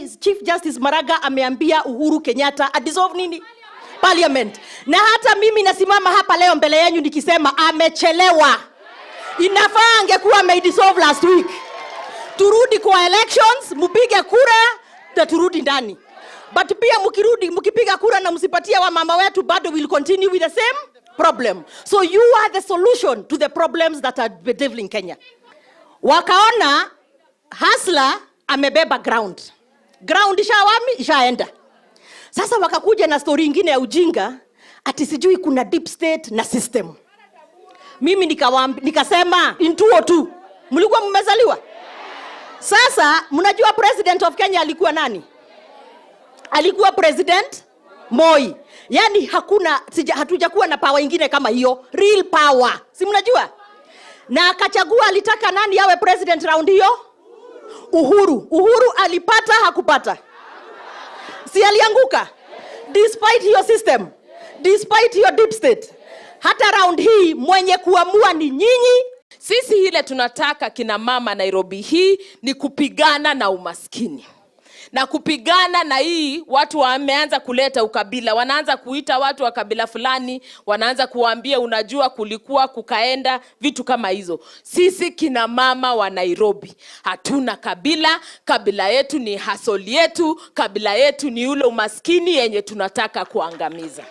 Chief Justice Maraga ameambia Uhuru Kenyatta dissolve nini? Parliament. Na hata mimi nasimama hapa leo mbele yenu nikisema amechelewa. Inafaa angekuwa dissolve last week. Turudi kwa elections, mpige kura na turudi ndani. But pia mkipiga kura na msipatia wa mama wetu bado will continue with the same problem. So you are the solution to the problems that are bedeviling Kenya. Wakaona Hasla amebeba ground. Ground ishaenda. Sasa wakakuja na story nyingine ya ujinga ati sijui kuna deep state na system. Mimi nikasema in 202 mlikuwa mmezaliwa. Sasa mnajua president of Kenya alikuwa nani? Alikuwa President Moi. Yani hatujakuwa na power ingine kama hiyo, real power. Si mnajua? Na akachagua alitaka nani awe president round hiyo? Uhuru alipata hakupata? Si alianguka? Despite your system, despite your deep state. Hata round hii mwenye kuamua ni nyinyi. Sisi ile tunataka kina mama Nairobi hii ni kupigana na umaskini. Na kupigana na hii watu wameanza kuleta ukabila, wanaanza kuita watu wa kabila fulani, wanaanza kuambia unajua kulikuwa kukaenda, vitu kama hizo. Sisi kina mama wa Nairobi hatuna kabila, kabila yetu ni hasoli yetu, kabila yetu ni ule umaskini yenye tunataka kuangamiza.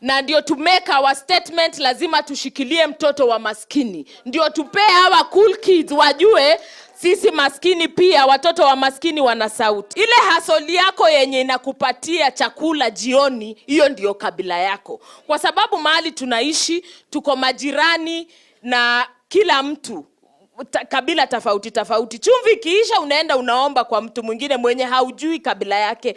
Na ndio to make our statement lazima tushikilie mtoto wa maskini. Ndio tupe hawa cool kids wajue sisi maskini pia watoto wa maskini wana sauti. Ile hasoli yako yenye inakupatia chakula jioni, hiyo ndio kabila yako. Kwa sababu mahali tunaishi tuko majirani na kila mtu kabila tofauti. Chumvi kiisha unaenda unaomba kwa mtu mwingine mwenye haujui kabila yake.